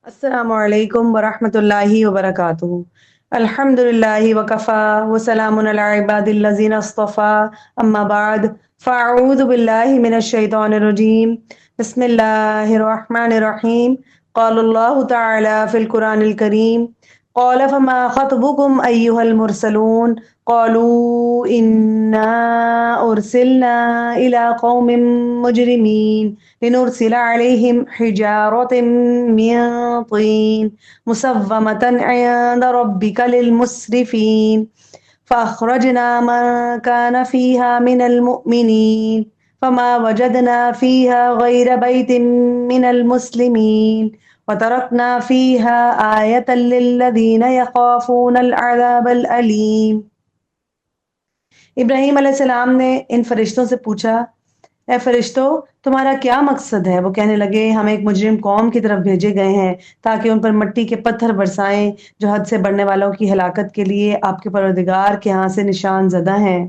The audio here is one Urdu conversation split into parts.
السلام علیکم ورحمۃ اللہ وبرکاتہ۔ الحمد للہ وکفا وسلام علی عباد الذین اصطفیٰ، اما بعد فاعوذ باللہ من الشیطان الرجیم، بسم اللہ الرحمن الرحیم۔ قال اللہ تعالی فی القرآن الکریم، قال فما خطبکم ایہا المرسلون، قالوا انا ارسلنا الی قوم مجرمین لنرسل عليهم حجارة من طين مسومة عند ربك للمسرفين فأخرجنا من كان فيها من المؤمنين فما وجدنا فيها غير بيت من المسلمين وتركنا فيها آية للذين يخافون العذاب الأليم۔ ابراہیم علیہ السلام نے ان فرشتوں سے پوچھا، اے فرشتوں، تمہارا کیا مقصد ہے؟ وہ کہنے لگے، ہم ایک مجرم قوم کی طرف بھیجے گئے ہیں تاکہ ان پر مٹی کے پتھر برسائیں جو حد سے بڑھنے والوں کی ہلاکت کے لیے آپ کے پروردگار کے ہاں سے نشان زدہ ہیں۔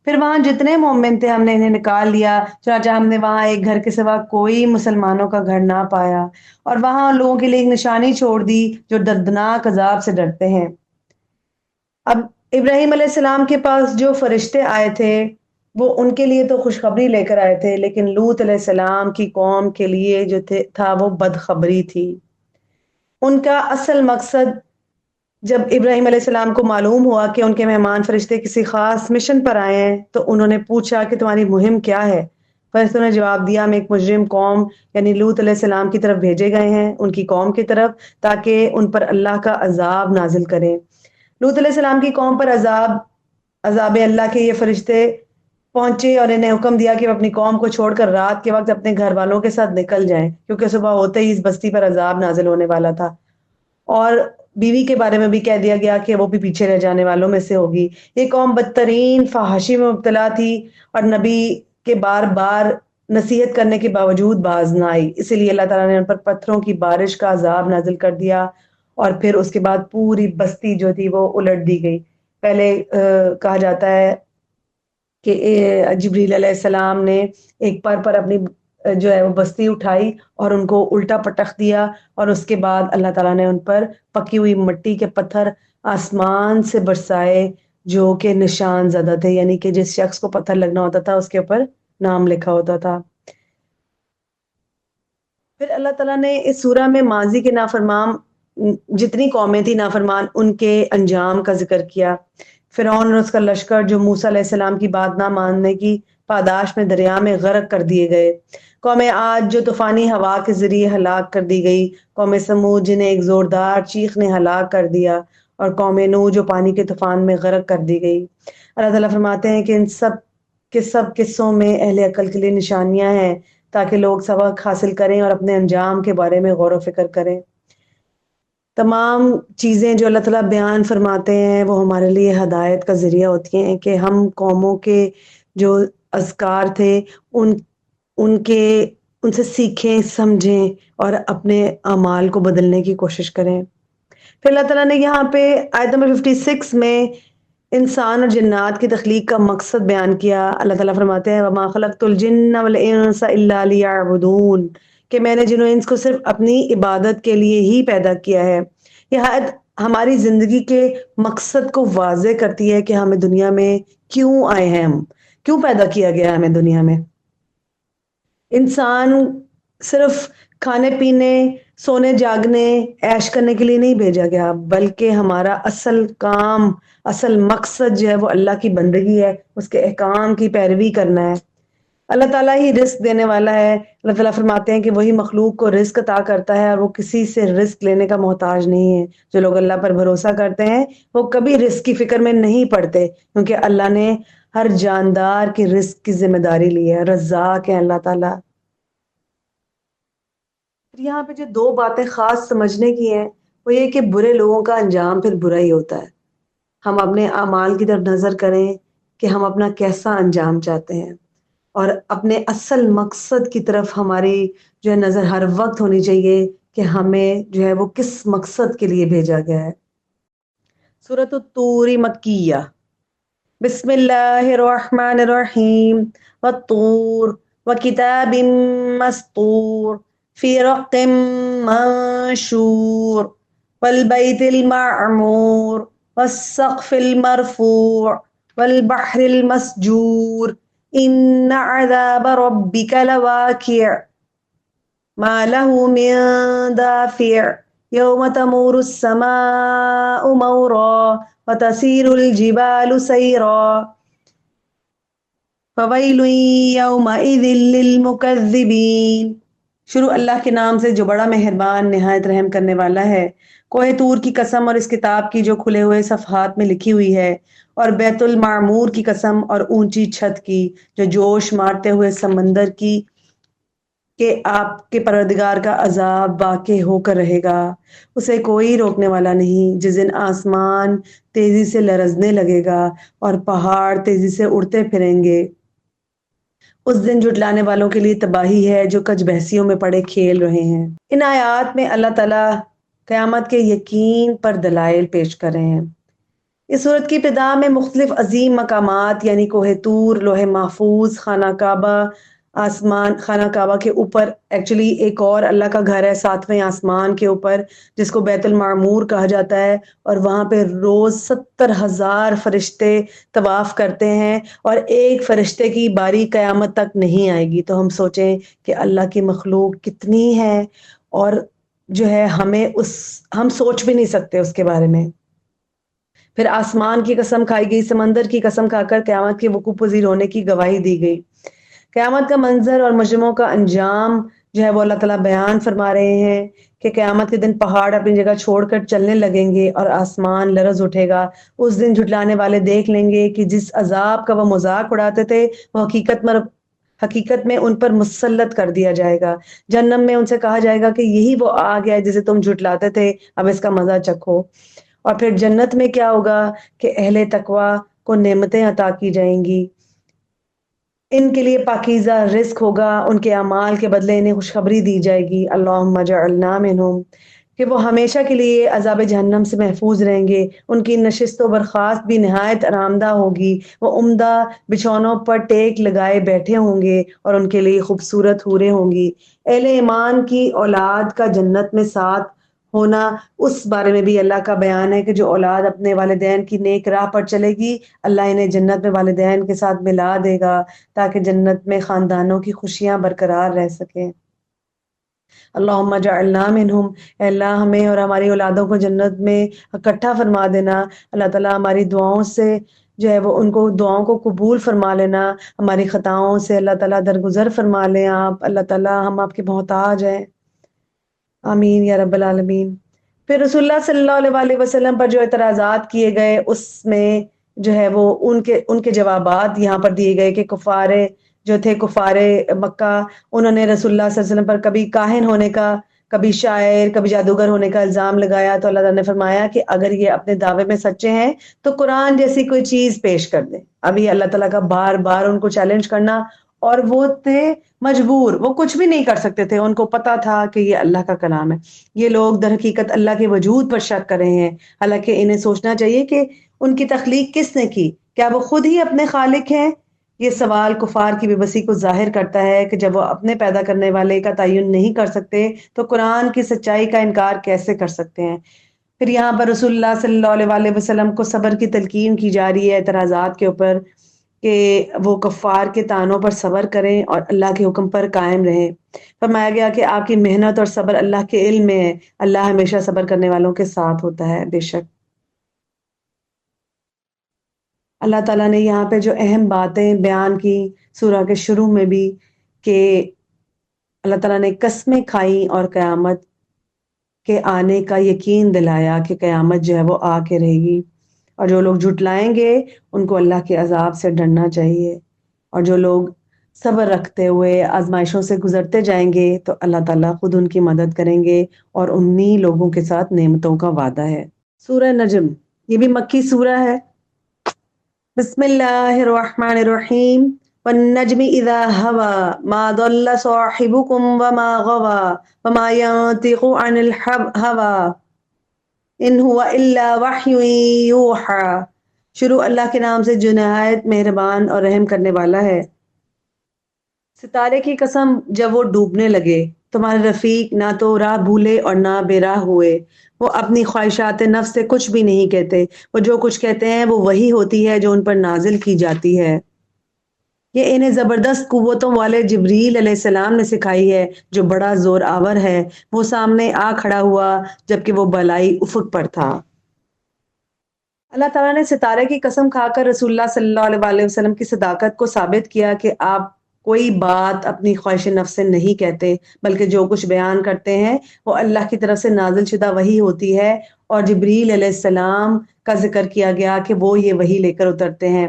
پھر وہاں جتنے مومن تھے ہم نے انہیں نکال لیا، چنانچہ ہم نے وہاں ایک گھر کے سوا کوئی مسلمانوں کا گھر نہ پایا، اور وہاں ان لوگوں کے لیے ایک نشانی چھوڑ دی جو دردناک عذاب سے ڈرتے ہیں۔ اب ابراہیم علیہ السلام کے پاس جو فرشتے آئے تھے وہ ان کے لیے تو خوشخبری لے کر آئے تھے، لیکن لوط علیہ السلام کی قوم کے لیے جو تھا وہ بدخبری تھی۔ ان کا اصل مقصد، جب ابراہیم علیہ السلام کو معلوم ہوا کہ ان کے مہمان فرشتے کسی خاص مشن پر آئے ہیں تو انہوں نے پوچھا کہ تمہاری مہم کیا ہے؟ فرشتوں نے جواب دیا، ہم ایک مجرم قوم یعنی لوط علیہ السلام کی طرف بھیجے گئے ہیں، ان کی قوم کی طرف، تاکہ ان پر اللہ کا عذاب نازل کریں۔ لوط علیہ السلام کی قوم پر عذاب اللہ کے یہ فرشتے پہنچے اور انہیں حکم دیا کہ وہ اپنی قوم کو چھوڑ کر رات کے وقت اپنے گھر والوں کے ساتھ نکل جائیں، کیونکہ صبح ہوتے ہی اس بستی پر عذاب نازل ہونے والا تھا۔ اور بیوی کے بارے میں بھی کہہ دیا گیا کہ وہ بھی پیچھے رہ جانے والوں میں سے ہوگی۔ یہ قوم بدترین فحاشی میں مبتلا تھی اور نبی کے بار بار نصیحت کرنے کے باوجود باز نہ آئی، اسی لیے اللہ تعالیٰ نے ان پر پتھروں کی بارش کا عذاب نازل کر دیا، اور پھر اس کے بعد پوری بستی جو تھی وہ الٹ دی گئی۔ پہلے کہا جاتا ہے کہ جبریل علیہ السلام نے ایک پر اپنی جو ہے وہ بستی اٹھائی اور ان کو الٹا پٹخ دیا، اور اس کے بعد اللہ تعالیٰ نے ان پر پکی ہوئی مٹی کے پتھر آسمان سے برسائے جو کہ نشان زدہ تھے، یعنی کہ جس شخص کو پتھر لگنا ہوتا تھا اس کے اوپر نام لکھا ہوتا تھا۔ پھر اللہ تعالیٰ نے اس سورہ میں ماضی کے نافرمان جتنی قومیں تھیں نافرمان، ان کے انجام کا ذکر کیا۔ فرعون اور اس کا لشکر جو موسیٰ علیہ السلام کی بات نہ ماننے کی پاداش میں دریا میں غرق کر دیے گئے۔ قوم عاد جو طوفانی ہوا کے ذریعے ہلاک کر دی گئی۔ قوم سمود جنہیں ایک زوردار چیخ نے ہلاک کر دیا، اور قوم نوح جو پانی کے طوفان میں غرق کر دی گئی۔ اللہ تعالیٰ فرماتے ہیں کہ ان سب کے سب قصوں میں اہل عقل کے لیے نشانیاں ہیں تاکہ لوگ سبق حاصل کریں اور اپنے انجام کے بارے میں غور و فکر کریں۔ تمام چیزیں جو اللہ تعالیٰ بیان فرماتے ہیں وہ ہمارے لیے ہدایت کا ذریعہ ہوتی ہیں کہ ہم قوموں کے جو اذکار تھے ان سے سیکھیں، سمجھیں اور اپنے اعمال کو بدلنے کی کوشش کریں۔ پھر اللہ تعالیٰ نے یہاں پہ آیت نمبر 56 میں انسان اور جنات کی تخلیق کا مقصد بیان کیا۔ اللہ تعالیٰ فرماتے ہیں وَمَا خَلَقْتُ الْجِنَّ وَالْإِنسَ إِلَّا لِيَعْبُدُونَ، کہ میں نے جن و انس کو صرف اپنی عبادت کے لیے ہی پیدا کیا ہے۔ یہ آیت ہماری زندگی کے مقصد کو واضح کرتی ہے کہ ہمیں دنیا میں کیوں آئے ہیں، ہم کیوں پیدا کیا گیا ہے ہمیں دنیا میں۔ انسان صرف کھانے پینے، سونے جاگنے، عیش کرنے کے لیے نہیں بھیجا گیا، بلکہ ہمارا اصل کام، اصل مقصد جو ہے وہ اللہ کی بندگی ہے، اس کے احکام کی پیروی کرنا ہے۔ اللہ تعالیٰ ہی رزق دینے والا ہے۔ اللہ تعالیٰ فرماتے ہیں کہ وہی مخلوق کو رزق عطا کرتا ہے اور وہ کسی سے رزق لینے کا محتاج نہیں ہے۔ جو لوگ اللہ پر بھروسہ کرتے ہیں وہ کبھی رزق کی فکر میں نہیں پڑتے، کیونکہ اللہ نے ہر جاندار کی رزق کی ذمہ داری لی ہے، رزاق ہے اللہ تعالیٰ۔ یہاں پہ جو دو باتیں خاص سمجھنے کی ہیں وہ یہ کہ برے لوگوں کا انجام پھر برا ہی ہوتا ہے۔ ہم اپنے اعمال کی طرف نظر کریں کہ ہم اپنا کیسا انجام چاہتے ہیں، اور اپنے اصل مقصد کی طرف ہماری جو ہے نظر ہر وقت ہونی چاہیے کہ ہمیں جو ہے وہ کس مقصد کے لیے بھیجا گیا ہے۔ سورۃ الطور مکیہ، بسم اللہ الرحمن الرحیم، والطور وکتاب مسطور في رق منشور والبيت المعمور والسقف المرفوع والبحر المسجور إن عذاب ربك لواقع ما له من دافع يوم تمور السماء مورا وتسير الجبال سيرا فویل یومئذ للمکذبین۔ شروع اللہ کے نام سے جو بڑا مہربان نہایت رحم کرنے والا ہے۔ کوہ طور کی قسم اور اس کتاب کی جو کھلے ہوئے صفحات میں لکھی ہوئی ہے، اور بیت المعمور کی قسم اور اونچی چھت کی جو جوش مارتے ہوئے سمندر کی، کہ آپ کے پروردگار کا عذاب واقع ہو کر رہے گا، اسے کوئی روکنے والا نہیں۔ جس دن آسمان تیزی سے لرزنے لگے گا اور پہاڑ تیزی سے اڑتے پھریں گے، اس دن جھٹلانے والوں کے لیے تباہی ہے جو کج بحثیوں میں پڑے کھیل رہے ہیں۔ ان آیات میں اللہ تعالیٰ قیامت کے یقین پر دلائل پیش کر رہے ہیں۔ اس صورت کی ابتدا میں مختلف عظیم مقامات یعنی کوہ طور، لوح محفوظ، خانہ کعبہ، آسمان، خانہ کعبہ کے اوپر ایکچولی ایک اور اللہ کا گھر ہے 7ویں آسمان کے اوپر، جس کو بیت المعمور کہا جاتا ہے، اور وہاں پہ روز 70,000 فرشتے طواف کرتے ہیں، اور ایک فرشتے کی باری قیامت تک نہیں آئے گی۔ تو ہم سوچیں کہ اللہ کی مخلوق کتنی ہے، اور جو ہے ہم سوچ بھی نہیں سکتے اس کے بارے میں۔ پھر آسمان کی قسم کھائی گئی، سمندر کی قسم کھا کر قیامت کے وقوع پذیر ہونے کی گواہی دی گئی۔ قیامت کا منظر اور مجرموں کا انجام جو ہے وہ اللہ تعالیٰ بیان فرما رہے ہیں کہ قیامت کے دن پہاڑ اپنی جگہ چھوڑ کر چلنے لگیں گے اور آسمان لرز اٹھے گا۔ اس دن جھٹلانے والے دیکھ لیں گے کہ جس عذاب کا وہ مذاق اڑاتے تھے وہ حقیقت میں ان پر مسلط کر دیا جائے گا۔ جہنم میں ان سے کہا جائے گا کہ یہی وہ آگ ہے جسے تم جھٹلاتے تھے، اب اس کا مزہ چکھو۔ اور پھر جنت میں کیا ہوگا کہ اہل تقویٰ کو نعمتیں عطا کی جائیں گی، ان کے لیے پاکیزہ رزق ہوگا، ان کے اعمال کے بدلے انہیں خوشخبری دی جائے گی، اللہم اجعلنا منہم، کہ وہ ہمیشہ کے لیے عذاب جہنم سے محفوظ رہیں گے۔ ان کی نشست و برخاست بھی نہایت آرامدہ ہوگی، وہ عمدہ بچھونوں پر ٹیک لگائے بیٹھے ہوں گے اور ان کے لیے خوبصورت حوریں ہوں گی۔ اہل ایمان کی اولاد کا جنت میں ساتھ ہونا، اس بارے میں بھی اللہ کا بیان ہے کہ جو اولاد اپنے والدین کی نیک راہ پر چلے گی، اللہ انہیں جنت میں والدین کے ساتھ ملا دے گا تاکہ جنت میں خاندانوں کی خوشیاں برقرار رہ سکیں۔ اللہم اجعلنا منہم، اے اللہ ہمیں اور ہماری اولادوں کو جنت میں اکٹھا فرما دینا۔ اللہ تعالیٰ ہماری دعاؤں سے جو ہے وہ ان کو دعاؤں کو قبول فرما لینا، ہماری خطاؤں سے اللہ تعالیٰ درگزر فرما لیں آپ۔ اللہ تعالیٰ ہم آپ کے محتاج ہیں، آمین یا رب العالمین۔ پھر رسول اللہ صلی اللہ علیہ وسلم پر جو اعتراضات کیے گئے، اس میں جو ہے وہ ان کے جوابات یہاں پر دیے گئے کہ کفار مکہ، انہوں نے رسول اللہ صلی اللہ علیہ وسلم پر کبھی کاہن ہونے کا، کبھی شاعر، کبھی جادوگر ہونے کا الزام لگایا، تو اللہ تعالیٰ نے فرمایا کہ اگر یہ اپنے دعوے میں سچے ہیں تو قرآن جیسی کوئی چیز پیش کر دیں۔ ابھی اللہ تعالیٰ کا بار بار ان کو چیلنج کرنا، اور وہ تھے مجبور، وہ کچھ بھی نہیں کر سکتے تھے، ان کو پتا تھا کہ یہ اللہ کا کلام ہے۔ یہ لوگ در حقیقت اللہ کے وجود پر شک کر رہے ہیں، حالانکہ انہیں سوچنا چاہیے کہ ان کی تخلیق کس نے کی، کیا وہ خود ہی اپنے خالق ہیں؟ یہ سوال کفار کی بے بسی کو ظاہر کرتا ہے کہ جب وہ اپنے پیدا کرنے والے کا تعین نہیں کر سکتے تو قرآن کی سچائی کا انکار کیسے کر سکتے ہیں۔ پھر یہاں پر رسول اللہ صلی اللہ علیہ وسلم کو صبر کی تلقین کی جا رہی ہے اعتراضات کے اوپر، کہ وہ کفار کے طعنوں پر صبر کریں اور اللہ کے حکم پر قائم رہیں۔ فرمایا گیا کہ آپ کی محنت اور صبر اللہ کے علم میں ہے، اللہ ہمیشہ صبر کرنے والوں کے ساتھ ہوتا ہے۔ بے شک اللہ تعالیٰ نے یہاں پہ جو اہم باتیں بیان کی سورہ کے شروع میں بھی، کہ اللہ تعالیٰ نے قسمیں کھائیں اور قیامت کے آنے کا یقین دلایا کہ قیامت جو ہے وہ آ کے رہے گی، اور جو لوگ جھٹلائیں گے ان کو اللہ کے عذاب سے ڈرنا چاہیے، اور جو لوگ صبر رکھتے ہوئے آزمائشوں سے گزرتے جائیں گے تو اللہ تعالیٰ خود ان کی مدد کریں گے، اور انہی لوگوں کے ساتھ نعمتوں کا وعدہ ہے۔ سورہ نجم، یہ بھی مکی سورہ ہے۔ بسم اللہ الرحمن الرحیم، والنجم اذا هوى ما ضل صاحبكم وما غوى وما ينطق عن الهوى ان هو الا وحی یوحى۔ شروع اللہ کے نام سے جو نہایت مہربان اور رحم کرنے والا ہے۔ ستارے کی قسم جب وہ ڈوبنے لگے، تمہارے رفیق نہ تو راہ بھولے اور نہ بے راہ ہوئے۔ وہ اپنی خواہشات نفس سے کچھ بھی نہیں کہتے، وہ جو کچھ کہتے ہیں وہ وہی ہوتی ہے جو ان پر نازل کی جاتی ہے۔ یہ انہیں زبردست قوتوں والے جبریل علیہ السلام نے سکھائی ہے جو بڑا زور آور ہے۔ وہ سامنے آ کھڑا ہوا جبکہ وہ بالائی افق پر تھا۔ اللہ تعالیٰ نے ستارے کی قسم کھا کر رسول اللہ صلی اللہ علیہ وسلم کی صداقت کو ثابت کیا کہ آپ کوئی بات اپنی خواہش نفس سے نہیں کہتے، بلکہ جو کچھ بیان کرتے ہیں وہ اللہ کی طرف سے نازل شدہ وحی ہوتی ہے، اور جبریل علیہ السلام کا ذکر کیا گیا کہ وہ یہ وحی لے کر اترتے ہیں۔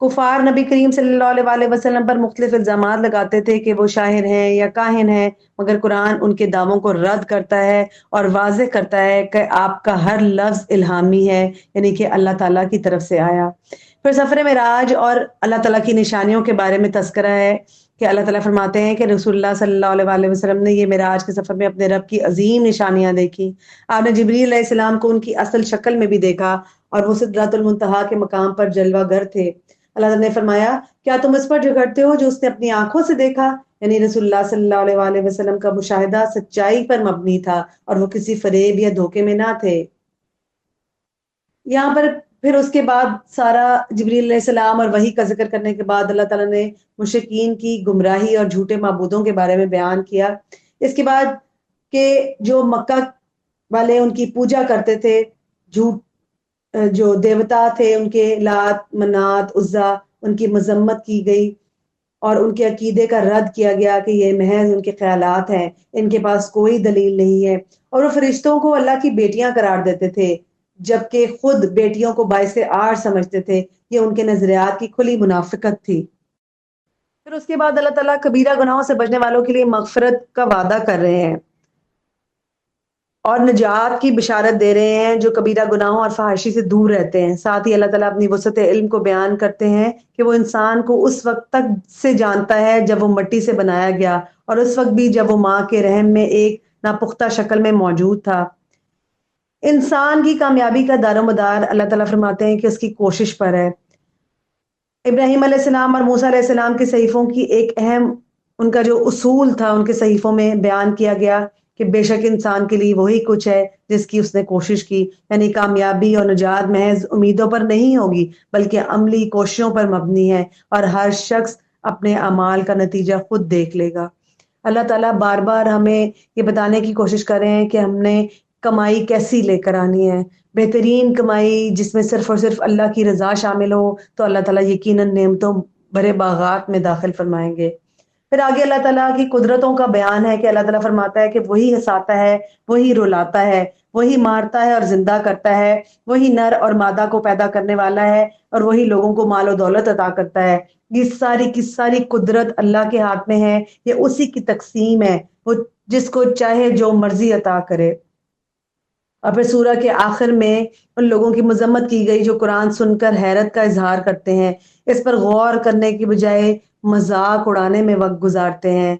کفار نبی کریم صلی اللہ علیہ وسلم پر مختلف الزامات لگاتے تھے کہ وہ شاعر ہیں یا کاہن ہیں، مگر قرآن ان کے دعووں کو رد کرتا ہے اور واضح کرتا ہے کہ آپ کا ہر لفظ الہامی ہے، یعنی کہ اللہ تعالیٰ کی طرف سے آیا۔ پھر سفر معراج اور اللہ تعالیٰ کی نشانیوں کے بارے میں تذکرہ ہے کہ اللہ تعالیٰ فرماتے ہیں کہ رسول اللہ صلی اللہ علیہ وسلم نے یہ معراج کے سفر میں اپنے رب کی عظیم نشانیاں دیکھی۔ آپ نے جبریل علیہ السلام کو ان کی اصل شکل میں بھی دیکھا اور وہ سدرۃ المنتہا کے مقام پر جلوہ گر تھے۔ اللہ تعالیٰ نے فرمایا کیا تم اس پر جھگڑتے ہو جو اس نے اپنی آنکھوں سے دیکھا؟ یعنی رسول اللہ صلی اللہ علیہ وسلم کا مشاہدہ سچائی پر مبنی تھا اور وہ کسی فریب یا دھوکے میں نہ تھے۔ یہاں پر پھر اس کے بعد سارا جبریل علیہ السلام اور وحی کا ذکر کرنے کے بعد اللہ تعالیٰ نے مشرکین کی گمراہی اور جھوٹے معبودوں کے بارے میں بیان کیا۔ اس کے بعد کہ جو مکہ والے ان کی پوجا کرتے تھے، جو دیوتا تھے ان کے لات منات عزا، ان کی مذمت کی گئی اور ان کے عقیدے کا رد کیا گیا کہ یہ محض ان کے خیالات ہیں، ان کے پاس کوئی دلیل نہیں ہے، اور وہ فرشتوں کو اللہ کی بیٹیاں قرار دیتے تھے جبکہ خود بیٹیوں کو باعث عار سمجھتے تھے۔ یہ ان کے نظریات کی کھلی منافقت تھی۔ پھر اس کے بعد اللہ تعالیٰ کبیرہ گناہوں سے بچنے والوں کے لیے مغفرت کا وعدہ کر رہے ہیں اور نجات کی بشارت دے رہے ہیں جو کبیرہ گناہوں اور فحاشی سے دور رہتے ہیں۔ ساتھ ہی اللہ تعالیٰ اپنی وسعت علم کو بیان کرتے ہیں کہ وہ انسان کو اس وقت تک سے جانتا ہے جب وہ مٹی سے بنایا گیا، اور اس وقت بھی جب وہ ماں کے رحم میں ایک ناپختہ شکل میں موجود تھا۔ انسان کی کامیابی کا دار و مدار اللہ تعالیٰ فرماتے ہیں کہ اس کی کوشش پر ہے۔ ابراہیم علیہ السلام اور موسیٰ علیہ السلام کے صحیفوں کی ایک اہم ان کا جو اصول تھا ان کے صحیفوں میں بیان کیا گیا کہ بے شک انسان کے لیے وہی کچھ ہے جس کی اس نے کوشش کی، یعنی کامیابی اور نجات محض امیدوں پر نہیں ہوگی بلکہ عملی کوششوں پر مبنی ہے، اور ہر شخص اپنے اعمال کا نتیجہ خود دیکھ لے گا۔ اللہ تعالیٰ بار بار ہمیں یہ بتانے کی کوشش کر رہے ہیں کہ ہم نے کمائی کیسی لے کر آنی ہے، بہترین کمائی جس میں صرف اور صرف اللہ کی رضا شامل ہو، تو اللہ تعالیٰ یقیناً نعمتوں بھرے باغات میں داخل فرمائیں گے۔ پھر آگے اللہ تعالیٰ کی قدرتوں کا بیان ہے کہ اللہ تعالیٰ فرماتا ہے کہ وہی ہنساتا ہے، وہی رلاتا ہے، وہی مارتا ہے اور زندہ کرتا ہے، وہی نر اور مادہ کو پیدا کرنے والا ہے، اور وہی لوگوں کو مال و دولت عطا کرتا ہے۔ یہ ساری کی ساری قدرت اللہ کے ہاتھ میں ہے، یہ اسی کی تقسیم ہے، وہ جس کو چاہے جو مرضی عطا کرے۔ اور پھر سورہ کے آخر میں ان لوگوں کی مذمت کی گئی جو قرآن سن کر حیرت کا اظہار کرتے ہیں، اس پر غور کرنے کی بجائے مذاق اڑانے میں وقت گزارتے ہیں۔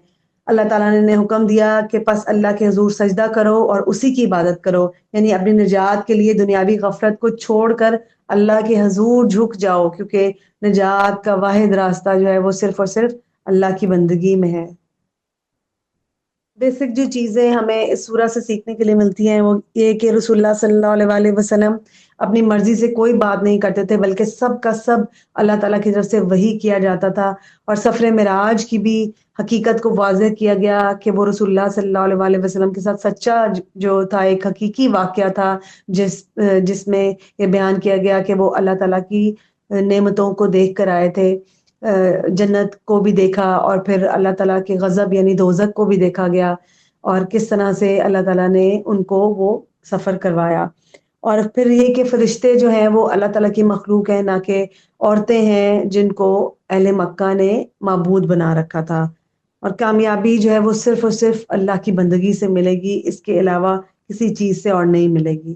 اللہ تعالیٰ نے حکم دیا کہ پس اللہ کے حضور سجدہ کرو اور اسی کی عبادت کرو، یعنی اپنی نجات کے لیے دنیاوی غفلت کو چھوڑ کر اللہ کے حضور جھک جاؤ، کیونکہ نجات کا واحد راستہ جو ہے وہ صرف اور صرف اللہ کی بندگی میں ہے۔ بیسک جو چیزیں ہمیں اس سورہ سے سیکھنے کے لیے ملتی ہیں وہ یہ کہ رسول اللہ صلی اللہ علیہ وسلم اپنی مرضی سے کوئی بات نہیں کرتے تھے، بلکہ سب کا سب اللہ تعالیٰ کی طرف سے وحی کیا جاتا تھا، اور سفر معراج کی بھی حقیقت کو واضح کیا گیا کہ وہ رسول اللہ صلی اللہ علیہ وسلم کے ساتھ سچا جو تھا، ایک حقیقی واقعہ تھا جس میں یہ بیان کیا گیا کہ وہ اللہ تعالیٰ کی نعمتوں کو دیکھ کر آئے تھے، جنت کو بھی دیکھا اور پھر اللہ تعالیٰ کے غضب یعنی دوزخ کو بھی دیکھا گیا، اور کس طرح سے اللہ تعالیٰ نے ان کو وہ سفر کروایا۔ اور پھر یہ کہ فرشتے جو ہیں وہ اللہ تعالیٰ کی مخلوق ہیں، نہ کہ عورتیں ہیں جن کو اہل مکہ نے معبود بنا رکھا تھا، اور کامیابی جو ہے وہ صرف اور صرف اللہ کی بندگی سے ملے گی، اس کے علاوہ کسی چیز سے اور نہیں ملے گی۔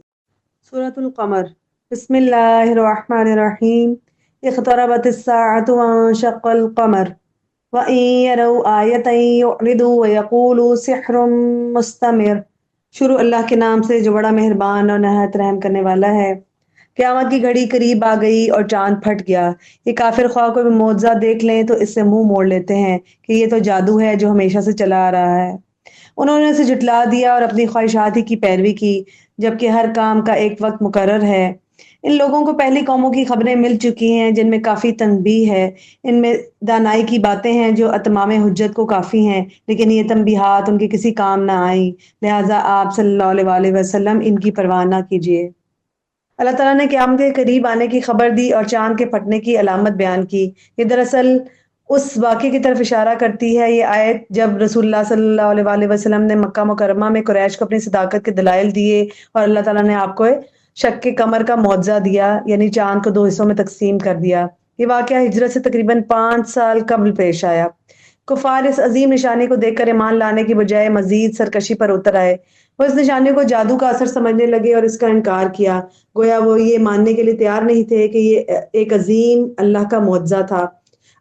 سورۃ القمر، بسم اللہ الرحمن الرحیم، اقتربت الساعة وانشق القمر وإن يروا آية يعرضوا ويقولوا سحر مستمر۔ شروع اللہ کے نام سے جو بڑا مہربان اور نہایت رحم کرنے والا ہے۔ قیامت کی گھڑی قریب آ گئی اور چاند پھٹ گیا۔ یہ کافر خواہ کوئی معجزہ دیکھ لیں تو اس سے منہ موڑ لیتے ہیں کہ یہ تو جادو ہے جو ہمیشہ سے چلا آ رہا ہے۔ انہوں نے اسے جھٹلا دیا اور اپنی خواہشات ہی کی پیروی کی، جبکہ ہر کام کا ایک وقت مقرر ہے۔ ان لوگوں کو پہلی قوموں کی خبریں مل چکی ہیں جن میں کافی تنبیہ ہے، ان میں دانائی کی باتیں ہیں جو اتمام حجت کو کافی ہیں، لیکن یہ تنبیہات ان کے کسی کام نہ آئیں، لہٰذا آپ صلی اللہ علیہ وآلہ وسلم ان کی پرواہ نہ کیجیے۔ اللہ تعالیٰ نے قیامت کے قریب آنے کی خبر دی اور چاند کے پھٹنے کی علامت بیان کی۔ یہ دراصل اس واقعے کی طرف اشارہ کرتی ہے۔ یہ آیت جب رسول اللہ صلی اللہ علیہ وآلہ وسلم نے مکہ مکرمہ میں قریش کو اپنی صداقت کے دلائل دیے اور اللہ تعالیٰ نے آپ کو شق کے قمر کا معجزہ دیا، یعنی چاند کو دو حصوں میں تقسیم کر دیا۔ یہ واقعہ ہجرت سے تقریباً 5 سال قبل پیش آیا۔ کفار اس عظیم نشانی کو دیکھ کر ایمان لانے کی بجائے مزید سرکشی پر اتر آئے۔ وہ اس نشانی کو جادو کا اثر سمجھنے لگے اور اس کا انکار کیا، گویا وہ یہ ماننے کے لیے تیار نہیں تھے کہ یہ ایک عظیم اللہ کا معجزہ تھا۔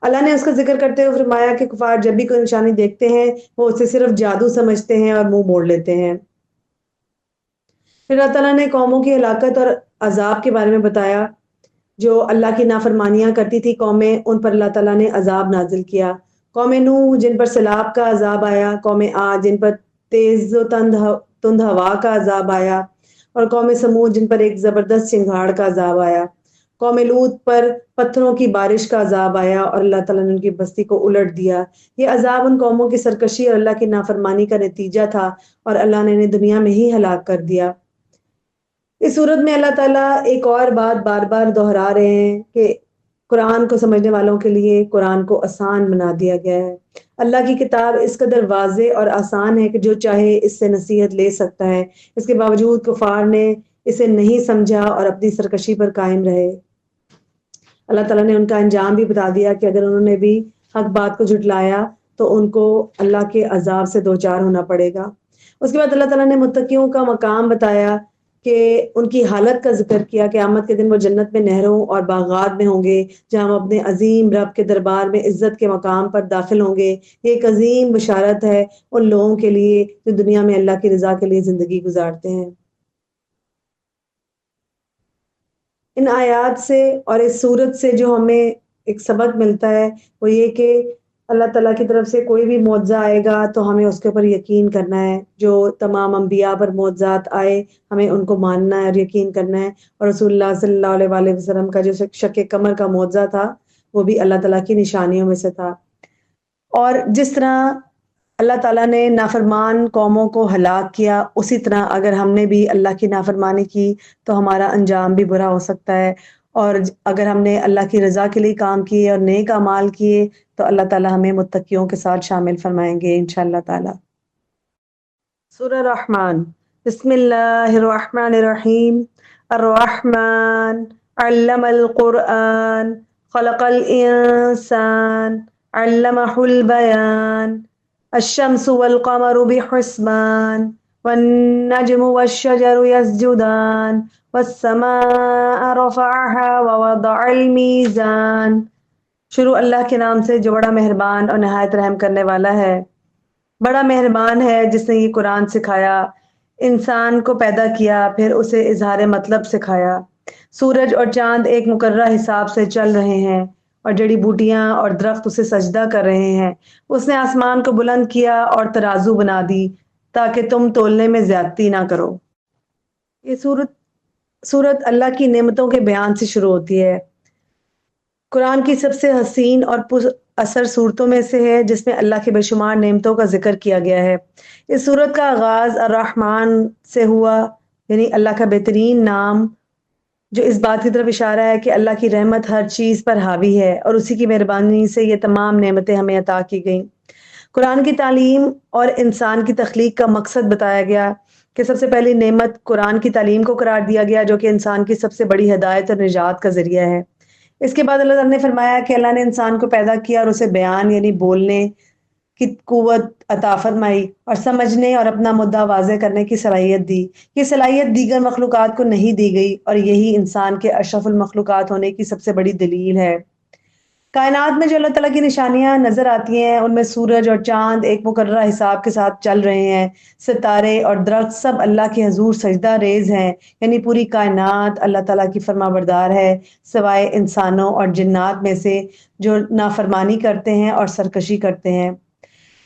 اللہ نے اس کا ذکر کرتے ہوئے فرمایا کہ کفار جب بھی کوئی نشانی دیکھتے ہیں وہ اسے صرف جادو سمجھتے ہیں اور منہ موڑ لیتے ہیں۔ پھر اللہ تعالیٰ نے قوموں کی ہلاکت اور عذاب کے بارے میں بتایا جو اللہ کی نافرمانیاں کرتی تھی قومیں، ان پر اللہ تعالیٰ نے عذاب نازل کیا۔ قوم نوح جن پر سیلاب کا عذاب آیا، قوم عاد جن پر تیز و تند ہوا کا عذاب آیا، اور قوم سمود جن پر ایک زبردست چنگھاڑ کا عذاب آیا۔ قوم لوط پر پتھروں کی بارش کا عذاب آیا اور اللہ تعالیٰ نے ان کی بستی کو الٹ دیا۔ یہ عذاب ان قوموں کی سرکشی اور اللہ کی نافرمانی کا نتیجہ تھا اور اللہ نے انہیں دنیا میں ہی ہلاک کر دیا۔ اس صورت میں اللہ تعالیٰ ایک اور بات بار بار دہرا رہے ہیں کہ قرآن کو سمجھنے والوں کے لیے قرآن کو آسان بنا دیا گیا ہے۔ اللہ کی کتاب اس قدر واضح اور آسان ہے کہ جو چاہے اس سے نصیحت لے سکتا ہے، اس کے باوجود کفار نے اسے نہیں سمجھا اور اپنی سرکشی پر قائم رہے۔ اللہ تعالیٰ نے ان کا انجام بھی بتا دیا کہ اگر انہوں نے بھی حق بات کو جھٹلایا تو ان کو اللہ کے عذاب سے دوچار ہونا پڑے گا۔ اس کے بعد اللہ تعالیٰ نے متقیوں کا مقام بتایا کہ ان کی حالت کا ذکر کیا۔ قیامت کے دن وہ جنت میں نہروں اور باغات میں ہوں گے جہاں وہ اپنے عظیم رب کے دربار میں عزت کے مقام پر داخل ہوں گے۔ یہ ایک عظیم بشارت ہے ان لوگوں کے لیے جو دنیا میں اللہ کی رضا کے لیے زندگی گزارتے ہیں۔ ان آیات سے اور اس صورت سے جو ہمیں ایک سبق ملتا ہے وہ یہ کہ اللہ تعالیٰ کی طرف سے کوئی بھی معجزہ آئے گا تو ہمیں اس کے اوپر یقین کرنا ہے۔ جو تمام انبیاء پر معجزات آئے ہمیں ان کو ماننا ہے اور یقین کرنا ہے، اور رسول اللہ صلی اللہ علیہ وآلہ وسلم کا جو شق قمر کا معجزہ تھا وہ بھی اللہ تعالیٰ کی نشانیوں میں سے تھا۔ اور جس طرح اللہ تعالیٰ نے نافرمان قوموں کو ہلاک کیا، اسی طرح اگر ہم نے بھی اللہ کی نافرمانی کی تو ہمارا انجام بھی برا ہو سکتا ہے، اور اگر ہم نے اللہ کی رضا کے لیے کام کیے اور نیک اعمال کیے تو اللہ تعالیٰ ہمیں متقیوں کے ساتھ شامل فرمائیں گے انشاءاللہ تعالیٰ۔ سورہ رحمان۔ بسم اللہ الرحمن الرحیم۔ الرحمن علم القرآن خلق الانسان علمہ البیان الشمس والقمر بحسبان والنجم والشجر يسجدان والسماء رفعها ووضع الميزان۔ شروع اللہ کے نام سے جو بڑا مہربان اور نہایت رحم کرنے والا ہے۔ بڑا مہربان ہے جس نے یہ قرآن سکھایا، انسان کو پیدا کیا پھر اسے اظہار مطلب سکھایا۔ سورج اور چاند ایک مقررہ حساب سے چل رہے ہیں اور جڑی بوٹیاں اور درخت اسے سجدہ کر رہے ہیں۔ اس نے آسمان کو بلند کیا اور ترازو بنا دی تاکہ تم تولنے میں زیادتی نہ کرو۔ یہ سورت اللہ کی نعمتوں کے بیان سے شروع ہوتی ہے۔ قرآن کی سب سے حسین اور پر اثر صورتوں میں سے ہے جس میں اللہ کے بے شمار نعمتوں کا ذکر کیا گیا ہے۔ اس سورت کا آغاز الرحمن سے ہوا، یعنی اللہ کا بہترین نام جو اس بات کی طرف اشارہ ہے کہ اللہ کی رحمت ہر چیز پر حاوی ہے اور اسی کی مہربانی سے یہ تمام نعمتیں ہمیں عطا کی گئیں۔ قرآن کی تعلیم اور انسان کی تخلیق کا مقصد بتایا گیا کہ سب سے پہلی نعمت قرآن کی تعلیم کو قرار دیا گیا جو کہ انسان کی سب سے بڑی ہدایت اور نجات کا ذریعہ ہے۔ اس کے بعد اللہ تعالیٰ نے فرمایا کہ اللہ نے انسان کو پیدا کیا اور اسے بیان یعنی بولنے کی قوت عطا فرمائی اور سمجھنے اور اپنا مدعا واضح کرنے کی صلاحیت دی۔ یہ صلاحیت دیگر مخلوقات کو نہیں دی گئی اور یہی انسان کے اشرف المخلوقات ہونے کی سب سے بڑی دلیل ہے۔ کائنات میں جو اللہ تعالیٰ کی نشانیاں نظر آتی ہیں ان میں سورج اور چاند ایک مقررہ حساب کے ساتھ چل رہے ہیں، ستارے اور درخت سب اللہ کے حضور سجدہ ریز ہیں، یعنی پوری کائنات اللہ تعالیٰ کی فرما بردار ہے سوائے انسانوں اور جنات میں سے جو نافرمانی کرتے ہیں اور سرکشی کرتے ہیں۔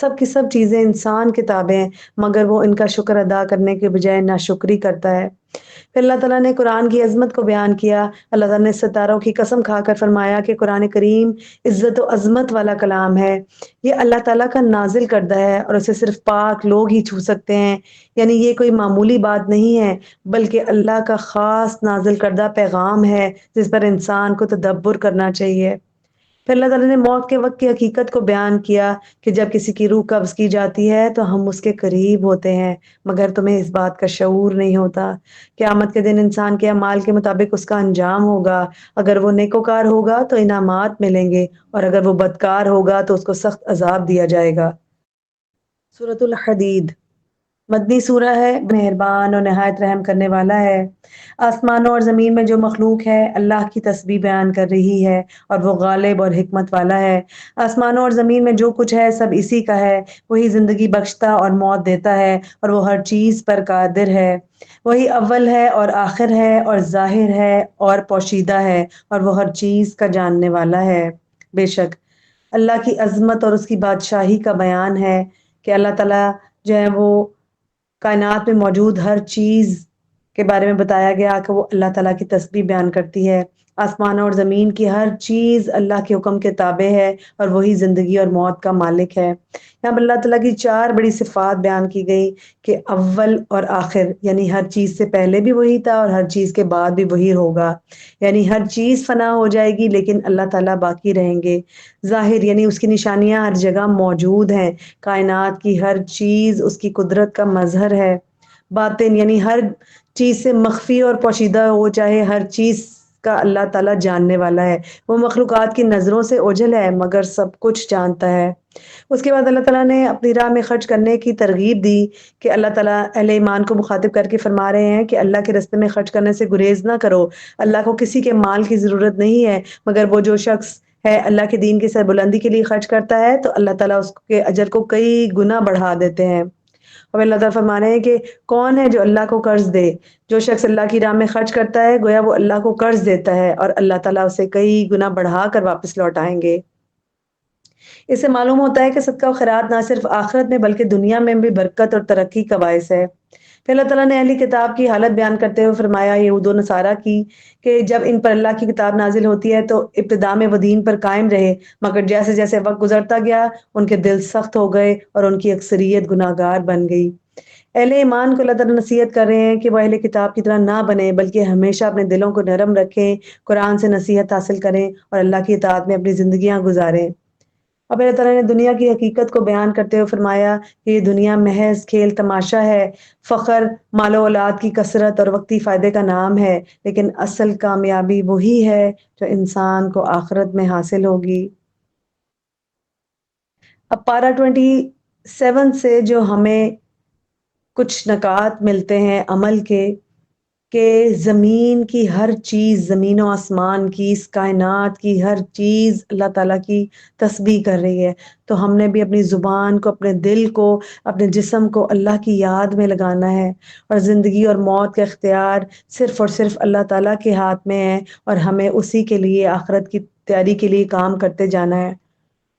سب کی سب چیزیں انسان کے تابع ہیں، مگر وہ ان کا شکر ادا کرنے کے بجائے ناشکری کرتا ہے۔ پھر اللہ تعالیٰ نے قرآن کی عظمت کو بیان کیا۔ اللہ تعالیٰ نے ستاروں کی قسم کھا کر فرمایا کہ قرآن کریم عزت و عظمت والا کلام ہے، یہ اللہ تعالیٰ کا نازل کردہ ہے اور اسے صرف پاک لوگ ہی چھو سکتے ہیں، یعنی یہ کوئی معمولی بات نہیں ہے بلکہ اللہ کا خاص نازل کردہ پیغام ہے جس پر انسان کو تدبر کرنا چاہیے۔ پھر اللہ تعالیٰ نے موت کے وقت کی حقیقت کو بیان کیا کہ جب کسی کی روح قبض کی جاتی ہے تو ہم اس کے قریب ہوتے ہیں، مگر تمہیں اس بات کا شعور نہیں ہوتا۔ قیامت کے دن انسان کے اعمال کے مطابق اس کا انجام ہوگا، اگر وہ نیکوکار ہوگا تو انعامات ملیں گے اور اگر وہ بدکار ہوگا تو اس کو سخت عذاب دیا جائے گا۔ سورۃ الحدید مدنی سورہ ہے، مہربان اور نہایت رحم کرنے والا ہے۔ آسمانوں اور زمین میں جو مخلوق ہے اللہ کی تسبیح بیان کر رہی ہے اور وہ غالب اور حکمت والا ہے۔ آسمانوں اور زمین میں جو کچھ ہے سب اسی کا ہے، وہی زندگی بخشتا اور موت دیتا ہے اور وہ ہر چیز پر قادر ہے۔ وہی اول ہے اور آخر ہے اور ظاہر ہے اور پوشیدہ ہے اور وہ ہر چیز کا جاننے والا ہے۔ بے شک اللہ کی عظمت اور اس کی بادشاہی کا بیان ہے کہ اللہ تعالیٰ جو ہے وہ کائنات میں موجود ہر چیز کے بارے میں بتایا گیا کہ وہ اللہ تعالیٰ کی تسبیح بیان کرتی ہے۔ آسمانوں اور زمین کی ہر چیز اللہ کے حکم کے تابع ہے اور وہی زندگی اور موت کا مالک ہے۔ یہاں پر اللہ تعالیٰ کی چار بڑی صفات بیان کی گئی کہ اول اور آخر، یعنی ہر چیز سے پہلے بھی وہی تھا اور ہر چیز کے بعد بھی وہی ہوگا، یعنی ہر چیز فنا ہو جائے گی لیکن اللہ تعالیٰ باقی رہیں گے۔ ظاہر یعنی اس کی نشانیاں ہر جگہ موجود ہیں، کائنات کی ہر چیز اس کی قدرت کا مظہر ہے۔ باطن یعنی ہر چیز سے مخفی اور پوشیدہ ہو، چاہے ہر چیز کا اللہ تعالیٰ جاننے والا ہے، وہ مخلوقات کی نظروں سے اوجھل ہے مگر سب کچھ جانتا ہے۔ اس کے بعد اللہ تعالیٰ نے اپنی راہ میں خرچ کرنے کی ترغیب دی کہ اللہ تعالیٰ اہل ایمان کو مخاطب کر کے فرما رہے ہیں کہ اللہ کے راستے میں خرچ کرنے سے گریز نہ کرو۔ اللہ کو کسی کے مال کی ضرورت نہیں ہے، مگر وہ جو شخص ہے اللہ کے دین کی سربلندی کے لیے خرچ کرتا ہے تو اللہ تعالیٰ اس کے اجر کو کئی گنا بڑھا دیتے ہیں۔ اور اللہ تعالیٰ فرما رہے ہیں کہ کون ہے جو اللہ کو قرض دے؟ جو شخص اللہ کی راہ میں خرچ کرتا ہے گویا وہ اللہ کو قرض دیتا ہے اور اللہ تعالیٰ اسے کئی گنا بڑھا کر واپس لوٹائیں گے۔ اس سے معلوم ہوتا ہے کہ صدقہ و خیرات نہ صرف آخرت میں بلکہ دنیا میں بھی برکت اور ترقی کا باعث ہے۔ پھر اللہ تعالیٰ نے اہلی کتاب کی حالت بیان کرتے ہوئے فرمایا، یہود و نصارہ کی، کہ جب ان پر اللہ کی کتاب نازل ہوتی ہے تو ابتدا میں وہ دین پر قائم رہے، مگر جیسے جیسے وقت گزرتا گیا ان کے دل سخت ہو گئے اور ان کی اکثریت گناہ گار بن گئی۔ اہل ایمان کو اللہ تعالیٰ نصیحت کر رہے ہیں کہ وہ اہل کتاب کی طرح نہ بنیں بلکہ ہمیشہ اپنے دلوں کو نرم رکھیں، قرآن سے نصیحت حاصل کریں اور اللہ کی اطاعت میں اپنی زندگیاں گزاریں۔ اب اللہ تعالیٰ نے دنیا کی حقیقت کو بیان کرتے ہوئے فرمایا کہ یہ دنیا محض کھیل تماشا ہے، فخر، مال و اولاد کی کثرت اور وقتی فائدے کا نام ہے، لیکن اصل کامیابی وہی ہے جو انسان کو آخرت میں حاصل ہوگی۔ اب پارہ 27 سے جو ہمیں کچھ نکات ملتے ہیں عمل کے، کہ زمین کی ہر چیز، زمین و آسمان کی، اس کائنات کی ہر چیز اللہ تعالیٰ کی تسبیح کر رہی ہے، تو ہم نے بھی اپنی زبان کو، اپنے دل کو، اپنے جسم کو اللہ کی یاد میں لگانا ہے، اور زندگی اور موت کا اختیار صرف اور صرف اللہ تعالیٰ کے ہاتھ میں ہے اور ہمیں اسی کے لیے آخرت کی تیاری کے لیے کام کرتے جانا ہے،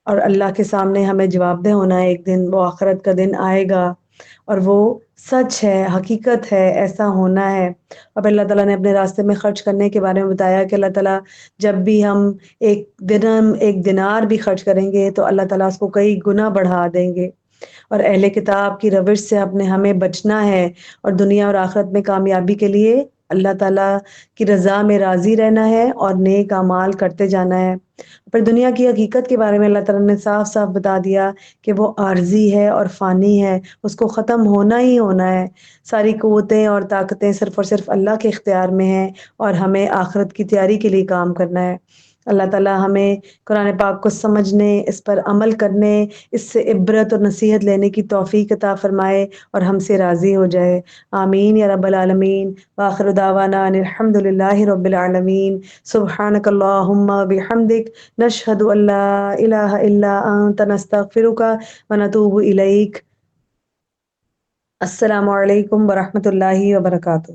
اور اللہ کے سامنے ہمیں جواب دہ ہونا ہے۔ ایک دن وہ آخرت کا دن آئے گا اور وہ سچ ہے، حقیقت ہے، ایسا ہونا ہے۔ اب اللہ تعالیٰ نے اپنے راستے میں خرچ کرنے کے بارے میں بتایا کہ اللہ تعالیٰ جب بھی ہم ایک درہم، ایک دینار بھی خرچ کریں گے تو اللہ تعالیٰ اس کو کئی گنا بڑھا دیں گے، اور اہل کتاب کی روش سے ہمیں بچنا ہے اور دنیا اور آخرت میں کامیابی کے لیے اللہ تعالیٰ کی رضا میں راضی رہنا ہے اور نیک اعمال کرتے جانا ہے۔ پر دنیا کی حقیقت کے بارے میں اللہ تعالیٰ نے صاف صاف بتا دیا کہ وہ عارضی ہے اور فانی ہے، اس کو ختم ہونا ہی ہونا ہے۔ ساری قوتیں اور طاقتیں صرف اور صرف اللہ کے اختیار میں ہیں اور ہمیں آخرت کی تیاری کے لیے کام کرنا ہے۔ اللہ تعالیٰ ہمیں قرآن پاک کو سمجھنے، اس پر عمل کرنے، اس سے عبرت اور نصیحت لینے کی توفیق عطا فرمائے اور ہم سے راضی ہو جائے۔ آمین یا رب العالمین۔ وآخر دعوانا ان الحمد للہ رب العالمین۔ سبحانک اللہم بحمدک، نشہد ان لا الہ الا انت، نستغفرک ونتوب الیک۔ السلام علیکم ورحمۃ اللہ وبرکاتہ۔